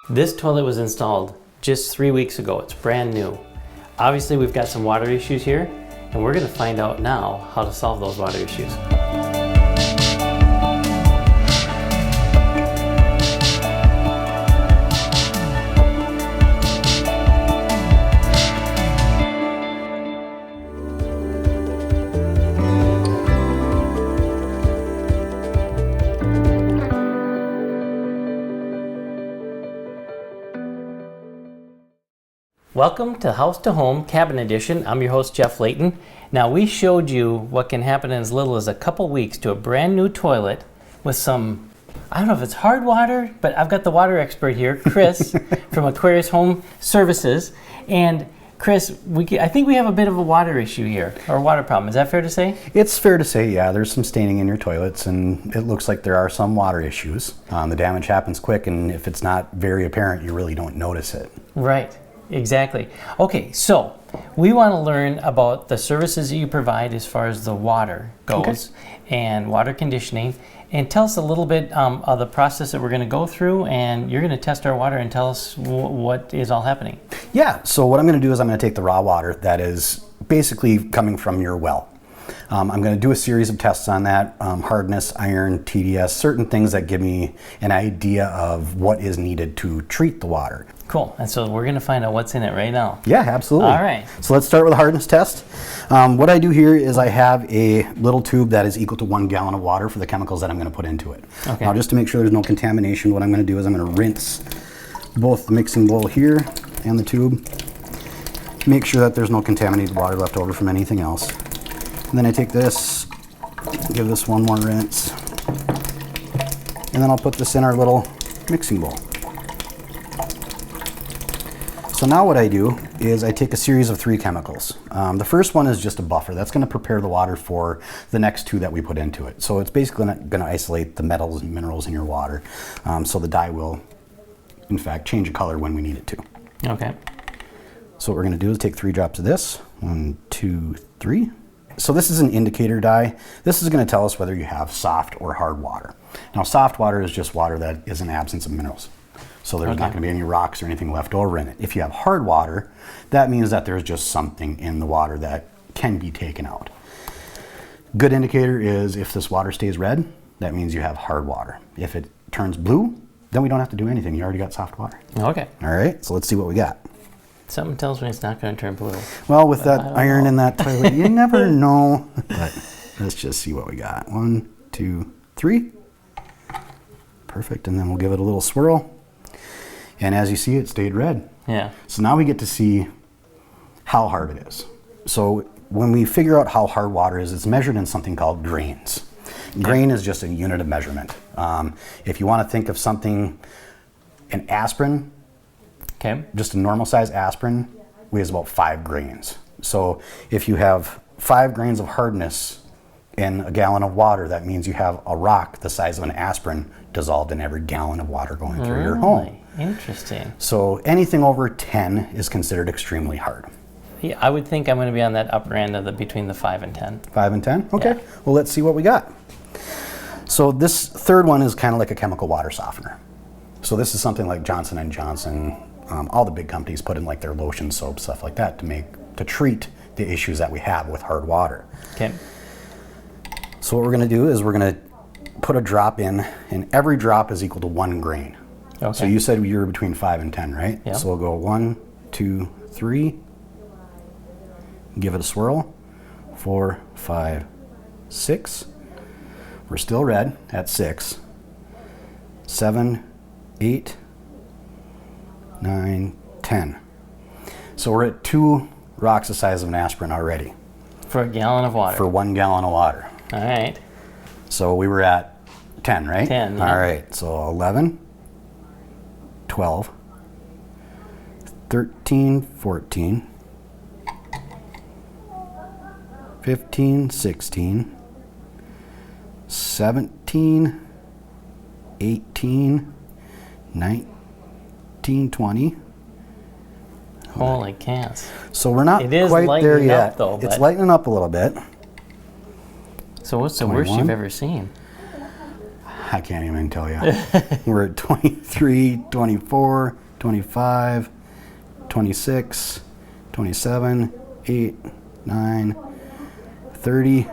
This toilet was installed just 3 weeks ago. It's brand new. Obviously, we've got some water issues here, and we're going to find out now how to solve those water issues. Welcome to House to Home Cabin Edition. I'm your host, Jeff Leighton. Now, we showed you what can happen in as little as a couple weeks to a brand new toilet with some, I don't know if it's hard water, but I've got the water expert here, Chris, from Aquarius Home Services. And Chris, I think we have a bit of a water issue here, or a water problem. Is that fair to say? It's fair to say, yeah. There's some staining in your toilets, and it looks like there are some water issues. The damage happens quick, and if it's not very apparent, you really don't notice it. Right. Exactly. Okay, so we want to learn about the services that you provide as far as the water goes, and water conditioning, and tell us a little bit of the process that we're going to go through, and you're going to test our water and tell us what is all happening. Yeah, so what I'm going to do is I'm going to take the raw water that is basically coming from your well. I'm going to do a series of tests on that, hardness, iron, TDS, certain things that give me an idea of what is needed to treat the water. Cool, and so we're going to find out what's in it right now. Yeah, absolutely. All right. So let's start with the hardness test. What I do here is I have a little tube that is equal to 1 gallon of water for the chemicals that I'm going to put into it. Okay. Now, just to make sure there's no contamination, what I'm going to do is I'm going to rinse both the mixing bowl here and the tube. Make sure that there's no contaminated water left over from anything else. And then I take this, give this one more rinse, and then I'll put this in our little mixing bowl. So now what I do is I take a series of 3 chemicals. The first one is just a buffer. That's going to prepare the water for the next 2 that we put into it. So it's basically going to isolate the metals and minerals in your water. So the dye will, in fact, change a color when we need it to. Okay. So what we're going to do is take 3 drops of this. 1, 2, 3. So this is an indicator dye. This is going to tell us whether you have soft or hard water. Now, soft water is just water that is an absence of minerals. So there's not going to be any rocks or anything left over in it. If you have hard water, that means that there's just something in the water that can be taken out. Good indicator is if this water stays red, that means you have hard water. If it turns blue, then we don't have to do anything. You already got soft water. Okay. All right, so let's see what we got. Something tells me it's not going to turn blue. Well, with that iron in that toilet, you never know. But let's just see what we got. 1, 2, 3. Perfect, and then we'll give it a little swirl. And as you see, it stayed red. Yeah. So now we get to see how hard it is. So when we figure out how hard water is, it's measured in something called grains. Grain is just a unit of measurement. If you want to think of something, an aspirin, just a normal size aspirin weighs about 5 grains. So if you have 5 grains of hardness in a gallon of water, that means you have a rock the size of an aspirin dissolved in every gallon of water going through your home. Interesting. So anything over 10 is considered extremely hard. Yeah, I would think I'm going to be on that upper end of between the 5 and 10. 5 and 10? Okay. Yeah. Well, let's see what we got. So this third one is kind of like a chemical water softener. So this is something like Johnson & Johnson, all the big companies put in like their lotion, soap, stuff like that to treat the issues that we have with hard water. Okay. So what we're going to do is we're going to put a drop in, and every drop is equal to 1 grain. Okay. So you said you were between 5 and 10, right? Yeah. So we'll go 1, 2, 3. Give it a swirl. 4, 5, 6. We're still red at 6. 7, 8, 9, 10. So we're at 2 rocks the size of an aspirin already. For a gallon of water. For 1 gallon of water. All right. So we were at 10, right? 10, yeah. All right, so 11, 12, 13, 14, 15, 16, 17, 18, 19, 20. Holy cats. So we're not quite there yet. Though, it's lightening up a little bit. So what's the 21. worst you've ever seen? I can't even tell you. We're at 23, 24, 25, 26, 27, 8, 9, 30.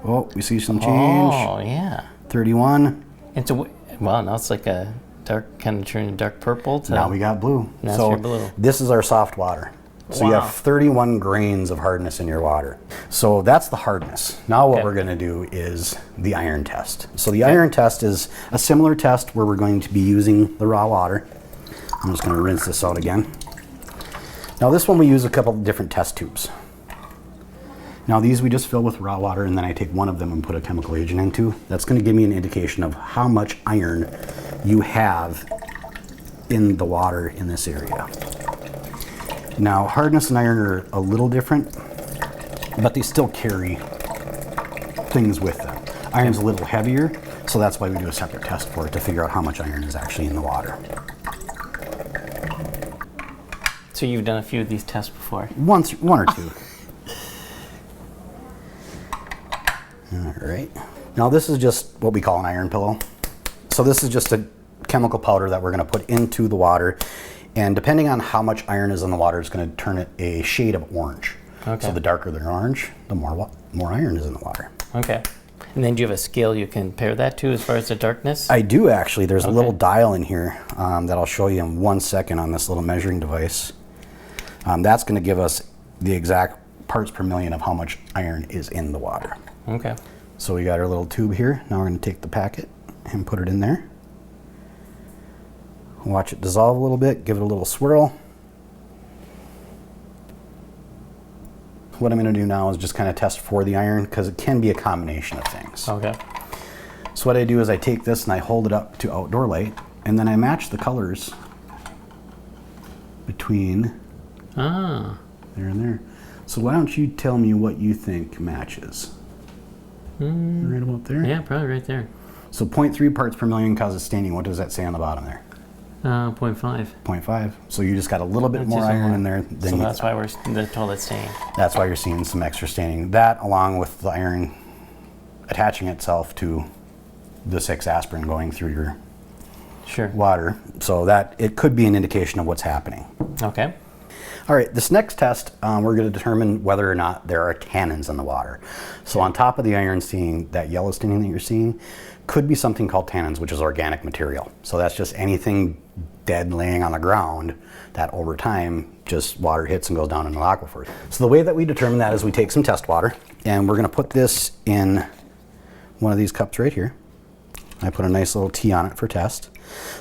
Oh, we see some change. Oh, yeah. 31. And so, well, now it's like a dark, kind of turning dark purple to... Now we got blue. That's so your blue. This is our soft water. So you Wow. have 31 grains of hardness in your water. So that's the hardness. Now what Okay. we're going to do is the iron test. So the iron test is a similar test where we're going to be using the raw water. I'm just going to rinse this out again. Now this one we use a couple of different test tubes. Now these we just fill with raw water, and then I take one of them and put a chemical agent into. That's going to give me an indication of how much iron you have in the water in this area. Now, hardness and iron are a little different, but they still carry things with them. Iron's a little heavier, so that's why we do a separate test for it to figure out how much iron is actually in the water. So you've done a few of these tests before? One or two. All right. Now this is just what we call an iron pillow. So this is just a chemical powder that we're going to put into the water. And depending on how much iron is in the water, it's going to turn it a shade of orange. Okay. So the darker the orange, the more iron is in the water. Okay. And then do you have a scale you can compare that to as far as the darkness? I do actually. There's a little Okay. dial in here that I'll show you in 1 second on this little measuring device. That's going to give us the exact parts per million of how much iron is in the water. Okay. So we got our little tube here. Now we're going to take the packet and put it in there. Watch it dissolve a little bit, give it a little swirl. What I'm going to do now is just kind of test for the iron, because it can be a combination of things. Okay. So what I do is I take this and I hold it up to outdoor light, and then I match the colors between Ah. there and there. So why don't you tell me what you think matches? Right about there? Yeah, probably right there. So 0.3 parts per million causes staining. What does that say on the bottom there? 0.5. 0.5. So you just got a little bit That's more just a iron little- in there than So you that's thought. why we're the toilet staining. That's why you're seeing some extra staining. That, along with the iron attaching itself to the 6-aspirin going through your Sure. water, so that it could be an indication of what's happening. Okay. All right, this next test, we're going to determine whether or not there are tannins in the water. So on top of the iron staining, that yellow staining that you're seeing could be something called tannins, which is organic material. So that's just anything dead laying on the ground that over time just water hits and goes down into the aquifer. So the way that we determine that is we take some test water, and we're going to put this in one of these cups right here. I put a nice little T on it for test.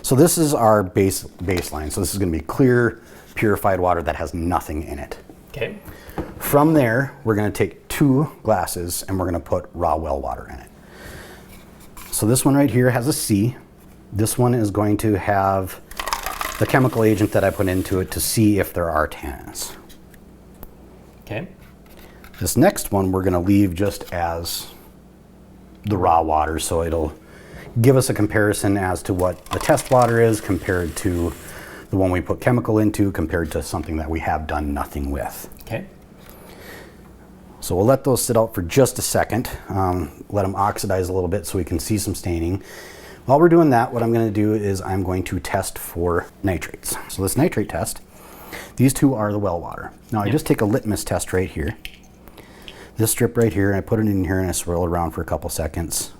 So this is our baseline. So this is going to be clear, purified water that has nothing in it. Okay. From there, we're going to take 2 glasses and we're going to put raw well water in it. So this one right here has a C. This one is going to have the chemical agent that I put into it to see if there are tannins. Okay. This next one we're going to leave just as the raw water, so it'll give us a comparison as to what the test water is compared to the one we put chemical into, compared to something that we have done nothing with. Okay. So we'll let those sit out for just a second, let them oxidize a little bit so we can see some staining. While we're doing that, what I'm going to do is I'm going to test for nitrates. So this nitrate test, these 2 are the well water. Now I just take a litmus test right here. This strip right here, and I put it in here and I swirl it around for a couple seconds.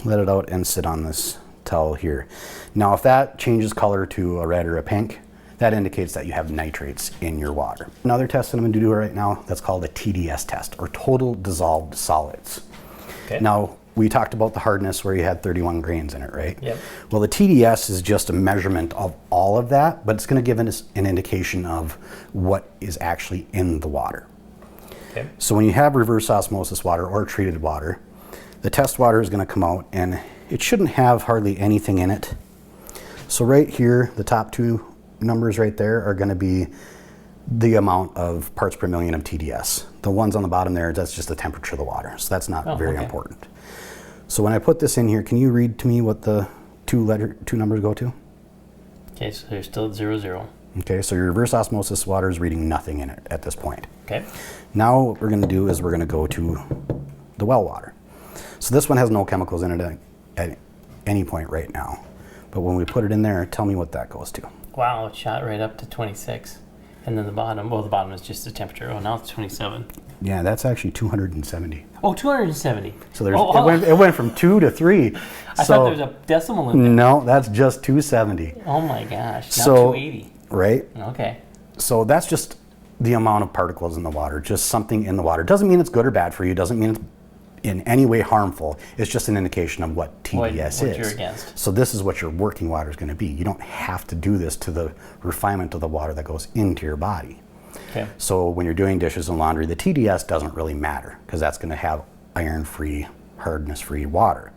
Let it out and sit on this towel here. Now if that changes color to a red or a pink, that indicates that you have nitrates in your water. Another test that I'm going to do right now, that's called a TDS test, or total dissolved solids. Okay. Now, we talked about the hardness where you had 31 grains in it, right? Yep. Well, the TDS is just a measurement of all of that, but it's going to give us an indication of what is actually in the water. Okay. So when you have reverse osmosis water or treated water, the test water is going to come out and it shouldn't have hardly anything in it. So right here, the top 2 numbers right there are going to be the amount of parts per million of TDS. The ones on the bottom there, that's just the temperature of the water. So that's not very important. So when I put this in here, can you read to me what the 2 numbers go to? Okay, so they're still at 0, 0. Okay, so your reverse osmosis water is reading nothing in it at this point. Okay. Now what we're going to do is we're going to go to the well water. So this one has no chemicals in it at any point right now. But when we put it in there, tell me what that goes to. Wow, it shot right up to 26. And then the bottom, well, the bottom is just the temperature. Oh, now it's 27. Yeah, that's actually 270. Oh, 270. So it went from 2 to 3. I thought there was a decimal in there. No, that's just 270. Oh my gosh, now So, 280. Right? Okay. So that's just the amount of particles in the water, just something in the water. Doesn't mean it's good or bad for you, doesn't mean it's in any way harmful. It's just an indication of what TDS what is. you're against. So this is what your working water is going to be. You don't have to do this to the refinement of the water that goes into your body. Okay. So when you're doing dishes and laundry, the TDS doesn't really matter because that's going to have iron-free, hardness-free water.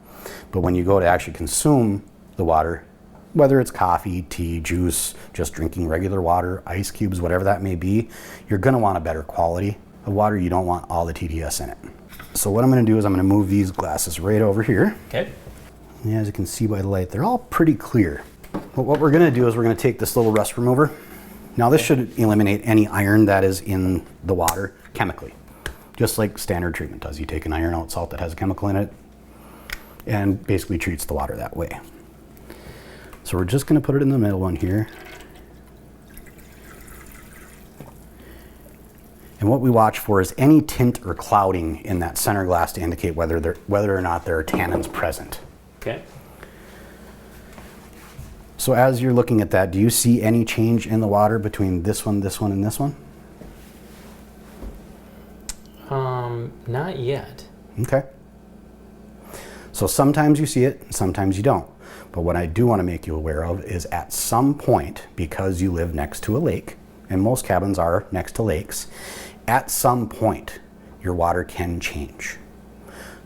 But when you go to actually consume the water, whether it's coffee, tea, juice, just drinking regular water, ice cubes, whatever that may be, you're going to want a better quality of water. You don't want all the TDS in it. So what I'm going to do is I'm going to move these glasses right over here. Okay. And as you can see by the light, they're all pretty clear. But what we're going to do is we're going to take this little rust remover. Now this should eliminate any iron that is in the water chemically, just like standard treatment does. You take an iron out salt that has a chemical in it and basically treats the water that way. So we're just going to put it in the middle one here. And what we watch for is any tint or clouding in that center glass to indicate whether or not there are tannins present. Okay. So as you're looking at that, do you see any change in the water between this one, and this one? Not yet. Okay. So sometimes you see it, sometimes you don't. But what I do want to make you aware of is at some point, because you live next to a lake, and most cabins are next to lakes, at some point your water can change.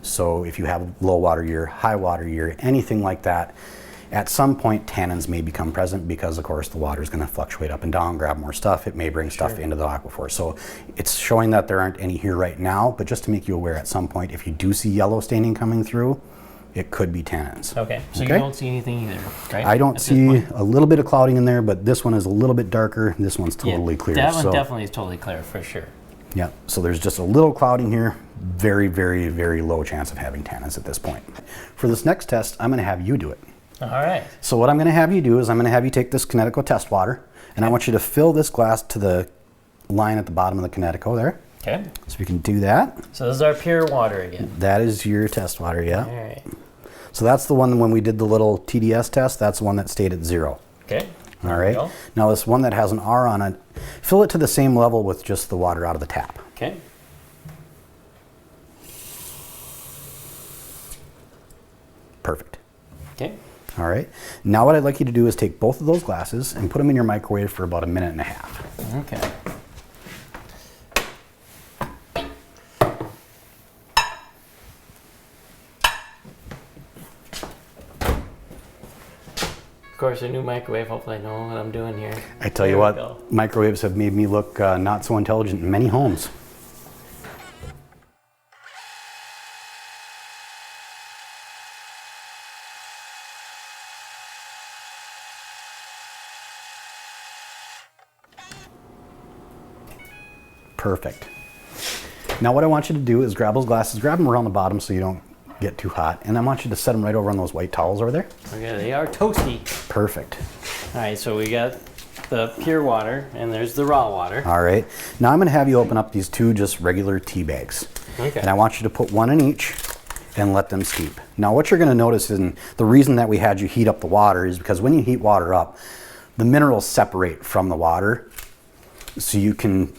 So if you have low water year, high water year, anything like that, at some point tannins may become present because of course the water is going to fluctuate up and down, grab more stuff, it may bring stuff into the aquifer. So it's showing that there aren't any here right now, but just to make you aware, at some point if you do see yellow staining coming through, it could be tannins. Okay, so you don't see anything either, right? I don't see a little bit of clouding in there, but this one is a little bit darker, and this one's totally clear. That one definitely is totally clear for sure. Yeah, so there's just a little clouding here. Very, very, very low chance of having tannins at this point. For this next test, I'm going to have you do it. All right. So what I'm going to have you do is I'm going to have you take this Kinetico test water, and I want you to fill this glass to the line at the bottom of the Kinetico there. Okay. So we can do that. So this is our pure water again. That is your test water, yeah. All right. So that's the one when we did the little TDS test, that's the one that stayed at 0. Okay. All right. Now this one that has an R on it, fill it to the same level with just the water out of the tap. Okay. Perfect. Okay. All right. Now what I'd like you to do is take both of those glasses and put them in your microwave for about 1.5 minutes. Okay. Of course, a new microwave. Hopefully I know what I'm doing here. I tell you what, microwaves have made me look not so intelligent in many homes. Perfect. Now what I want you to do is grab those glasses, grab them around the bottom so you don't get too hot, and I want you to set them right over on those white towels over there. Okay, they are toasty. Perfect. All right, so we got the pure water, and there's the raw water. All right. Now I'm going to have you open up these two just regular tea bags. Okay. And I want you to put one in each and let them steep. Now what you're going to notice, and the reason that we had you heat up the water is because when you heat water up, the minerals separate from the water. So you can,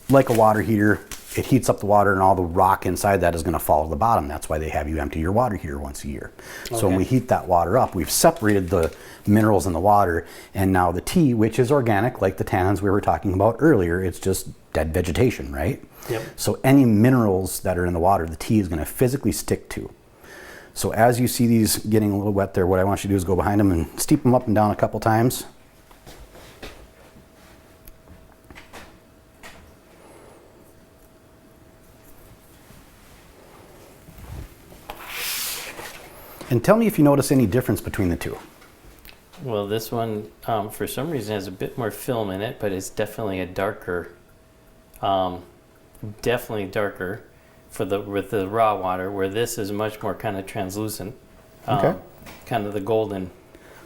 like a water heater, it heats up the water and all the rock inside that is going to fall to the bottom. That's why they have you empty your water heater once a year. So when we heat that water up, we've separated the minerals in the water, and now the tea, which is organic, like the tannins we were talking about earlier, it's just dead vegetation, right? Yep. So any minerals that are in the water, the tea is going to physically stick to. So as you see these getting a little wet there, what I want you to do is go behind them and steep them up and down a couple times. And tell me if you notice any difference between the two. Well, this one, for some reason, has a bit more film in it, but it's definitely a darker, definitely darker. with the raw water, where this is much more kind of translucent, Okay. kind of the golden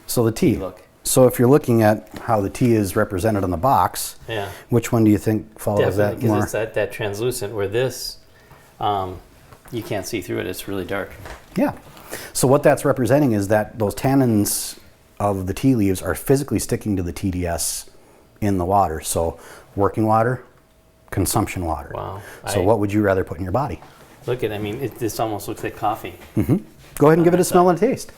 So the tea. look. So if you're looking at how the tea is represented on the box, Yeah, which one do you think follows definitely, that because more? it's that translucent, where this, you can't see through it. It's really dark. Yeah. So what that's representing is that those tannins of the tea leaves are physically sticking to the TDS in the water. So working water, consumption water. Wow. So what would you rather put in your body? Look at, I mean, this almost looks like coffee. Go ahead and give it a smell and a taste.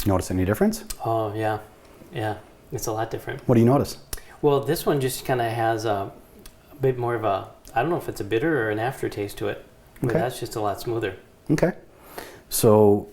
Notice any difference? Oh, yeah. Yeah. It's a lot different. What do you notice? Well, this one just kind of has a bit more of a, I don't know if it's a bitter or an aftertaste to it. But Okay. that's just a lot smoother. Okay. So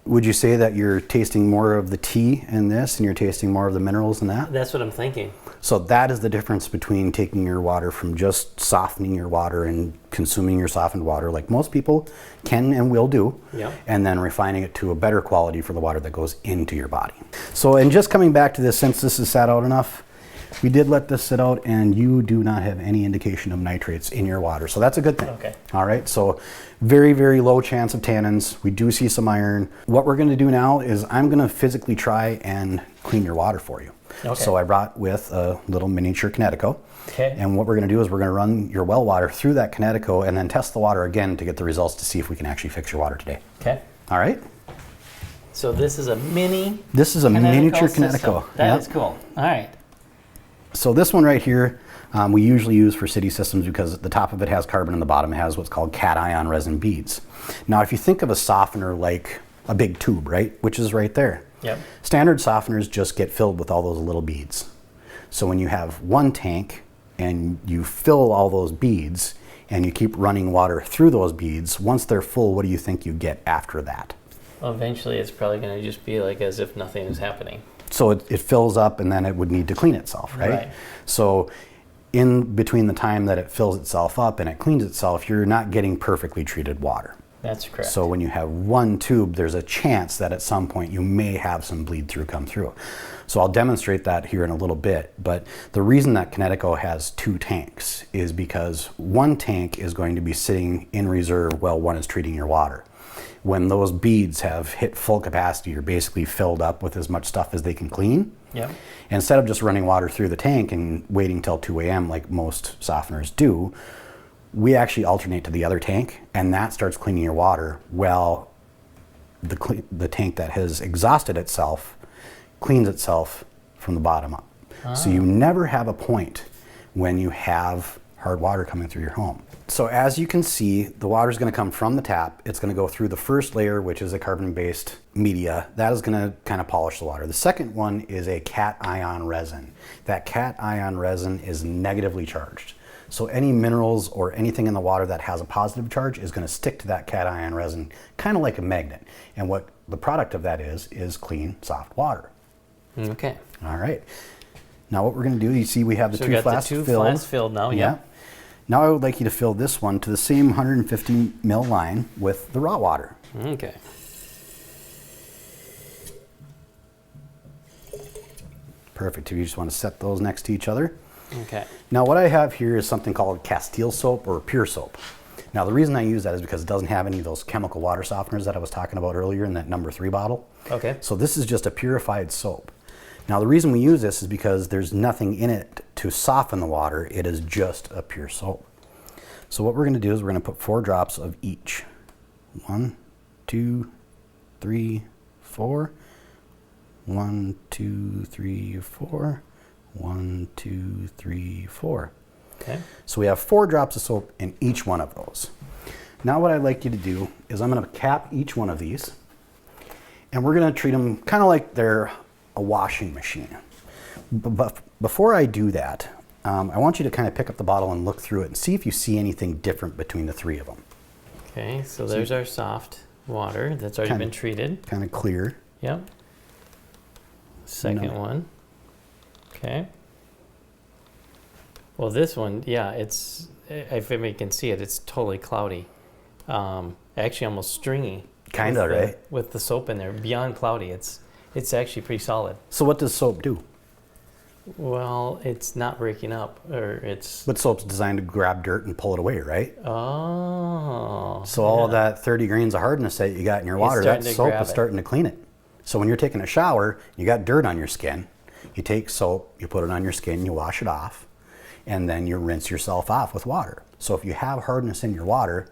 would you say that you're tasting more of the tea in this and you're tasting more of the minerals in that? That's what I'm thinking. So that is the difference between taking your water from just softening your water and consuming your softened water, like most people can and will do, Yeah. and then refining it to a better quality for the water that goes into your body. So, and just coming back to this, since this is sat out enough, we did let this sit out and you do not have any indication of nitrates in your water. So that's a good thing. Okay. All right. So very, very low chance of tannins. We do see some iron. What we're going to do now is I'm going to physically try and clean your water for you. Okay. So I brought with a little miniature Kinetico. Okay. And what we're going to do is we're going to run your well water through that Kinetico and then test the water again to get the results to see if we can actually fix your water today. Okay. All right. So this is a mini This is a miniature Kinetico. That Yep. is cool. All right. So this one right here, we usually use for city systems because the top of it has carbon and the bottom it has what's called cation resin beads. Now, if you think of a softener like a big tube, right, which is right there, Yep. standard softeners just get filled with all those little beads. So when you have one tank and you fill all those beads and you keep running water through those beads, once they're full, what do you think you get after that? Well, eventually it's probably going to just be like as if nothing is happening. So it fills up and then it would need to clean itself, right? Right. So in between the time that it fills itself up and it cleans itself, you're not getting perfectly treated water. That's correct. So when you have one tube, there's a chance that at some point you may have some bleed through come through. So I'll demonstrate that here in a little bit. But the reason that Kinetico has two tanks is because one tank is going to be sitting in reserve while one is treating your water. When those beads have hit full capacity or basically filled up with as much stuff as they can clean, Yep. instead of just running water through the tank and waiting till 2 a.m. like most softeners do, we actually alternate to the other tank, and that starts cleaning your water while the tank that has exhausted itself cleans itself from the bottom up. So you never have a point when you have hard water coming through your home. So as you can see, the water is going to come from the tap. It's going to go through the first layer, which is a carbon-based media. That is going to kind of polish the water. The second one is a cation resin. That cation resin is negatively charged. So any minerals or anything in the water that has a positive charge is going to stick to that cation resin, kind of like a magnet. And what the product of that is clean, soft water. Okay. All right. Now what we're going to do, you see we have the So two we got flasks the two filled. flasks filled now. Yeah. Now I would like you to fill this one to the same 150 ml line with the raw water. Okay. Perfect. If you just want to set those next to each other. Okay. Now what I have here is something called Castile Soap or pure soap. Now the reason I use that is because it doesn't have any of those chemical water softeners that I was talking about earlier in that number 3 bottle. Okay. So this is just a purified soap. Now the reason we use this is because there's nothing in it to soften the water. It is just a pure soap. So what we're going to do is we're going to put 4 drops of each. 1, 2, 3, 4. 1, 2, 3, 4. 1, 2, 3, 4. Okay. So we have 4 drops of soap in each one of those. Now what I'd like you to do is I'm going to cap each one of these, and we're going to treat them kind of like they're a washing machine. But before I do that, I want you to kind of pick up the bottle and look through it and see if you see anything different between the 3 of them. Okay. So there's our soft water that's already been treated. Kind of clear. Yep. Second one. Okay. Well, this one, yeah, it's, if you can see it, it's totally cloudy. Actually almost stringy. Kinda, right? With the soap in there, beyond cloudy. It's actually pretty solid. So what does soap do? Well, it's not breaking up, or it's... But soap's designed to grab dirt and pull it away, right? Oh. So all of that 30 grains of hardness that you got in your water, that soap is starting to clean it. So when you're taking a shower, you got dirt on your skin, you take soap, you put it on your skin, you wash it off, and then you rinse yourself off with water. So if you have hardness in your water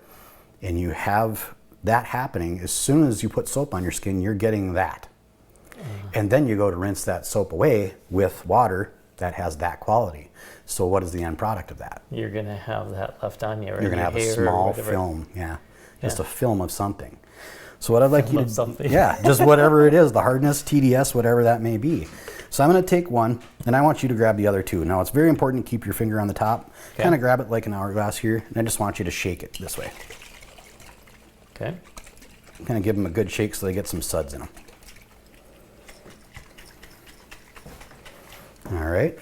and you have that happening, as soon as you put soap on your skin, you're getting that. And then you go to rinse that soap away with water that has that quality. So what is the end product of that? You're going to have that left on you, right? You're going to have a small film, just a film of something. So what I'd like you to, something. just whatever it is, the hardness, TDS, whatever that may be. So I'm going to take one, and I want you to grab the other two. Now it's very important to keep your finger on the top. Kind of grab it like an hourglass here, and I just want you to shake it this way. Okay. Kind of give them a good shake so they get some suds in them. All right.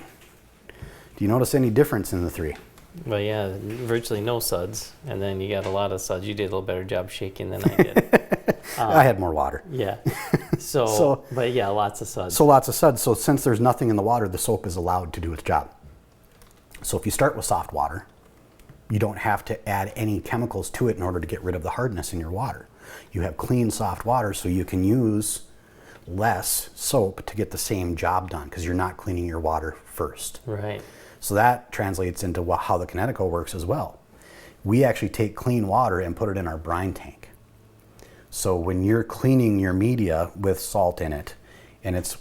Do you notice any difference in the three? Well, yeah, virtually no suds, and then you got a lot of suds. You did a little better job shaking than I did. I had more water. Yeah. But yeah, lots of suds. So lots of suds. So since there's nothing in the water, the soap is allowed to do its job. So if you start with soft water, you don't have to add any chemicals to it in order to get rid of the hardness in your water. You have clean, soft water, so you can use less soap to get the same job done because you're not cleaning your water first. Right. So that translates into how the Kinetico works as well. We actually take clean water and put it in our brine tank. So when you're cleaning your media with salt in it and it's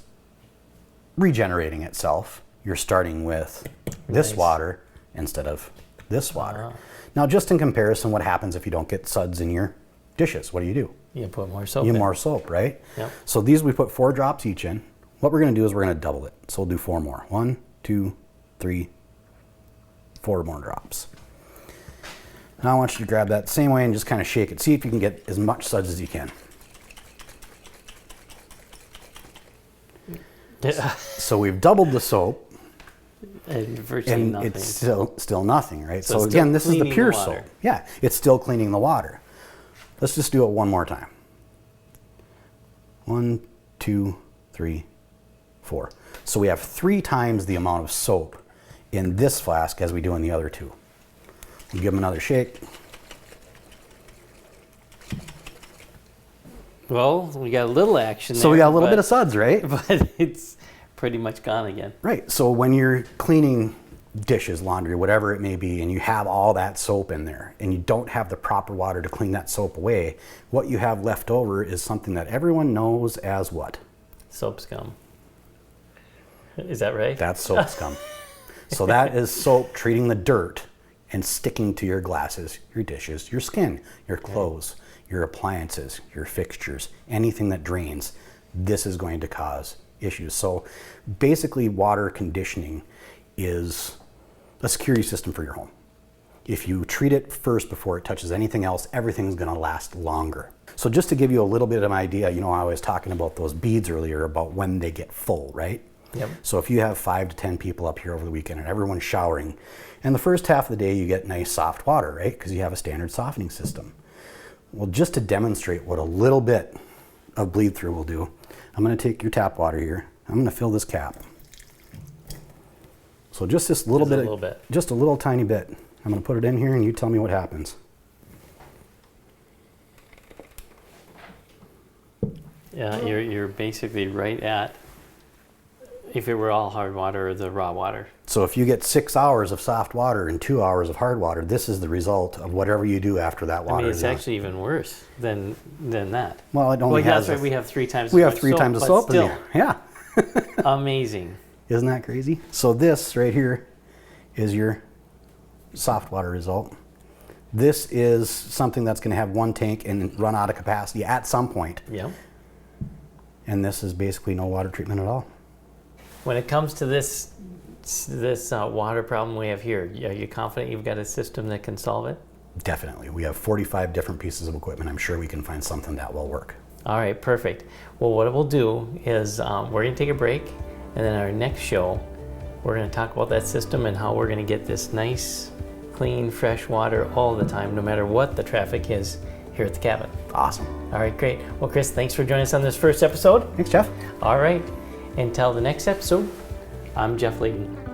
regenerating itself, you're starting with this water instead of this water. Now, just in comparison, what happens if you don't get suds in your dishes? What do? You put more soap You in. more soap, right? Yep. So these we put 4 drops each in. What we're going to do is we're going to double it. So we'll do 4 more. 1, 2, 3, 4 more drops. Now I want you to grab that same way and just kind of shake it. See if you can get as much suds as you can. So we've doubled the soap. And virtually nothing. It's still nothing, right? So again, this is the pure the soap. Yeah, it's still cleaning the water. Let's just do it one more time. 1, 2, 3, 4. So we have 3 times the amount of soap in this flask as we do in the other 2. We'll give them another shake. Well, we got a little action there. So we got a little bit of suds, right? But it's pretty much gone again. Right. So when you're cleaning dishes, laundry, whatever it may be, and you have all that soap in there and you don't have the proper water to clean that soap away, what you have left over is something that everyone knows as what? Soap scum. Is that right? That's soap scum. So that is soap treating the dirt and sticking to your glasses, your dishes, your skin, your clothes, your appliances, your fixtures, anything that drains. This is going to cause issues. So basically water conditioning is a security system for your home. If you treat it first before it touches anything else, everything's going to last longer. So just to give you a little bit of an idea, you know, I was talking about those beads earlier about when they get full, right? Yep. So if you have 5 to 10 people up here over the weekend and everyone's showering, and the first half of the day you get nice soft water, right? Because you have a standard softening system. Well, just to demonstrate what a little bit of bleed through will do, I'm going to take your tap water here. I'm going to fill this cap. So just this little bit, just a little tiny bit. I'm going to put it in here and you tell me what happens. Yeah, you're basically right at, if it were all hard water or the raw water. So if you get 6 hours of soft water and 2 hours of hard water, this is the result of whatever you do after that water. I mean, it's actually even worse than that. Well, it only has. That's right. We have 3 times. We have 3 times the soap in here. Yeah. Amazing. Isn't that crazy? So this right here is your soft water result. This is something that's going to have 1 tank and run out of capacity at some point. Yep. And this is basically no water treatment at all. When it comes to this water problem we have here, are you confident you've got a system that can solve it? Definitely. We have 45 different pieces of equipment. I'm sure we can find something that will work. All right, perfect. Well, what we'll do is we're going to take a break, and then our next show, we're going to talk about that system and how we're going to get this nice, clean, fresh water all the time, no matter what the traffic is here at the cabin. Awesome. All right, great. Well, Chris, thanks for joining us on this first episode. Thanks, Jeff. All right, until the next episode, I'm Jeff Leighton.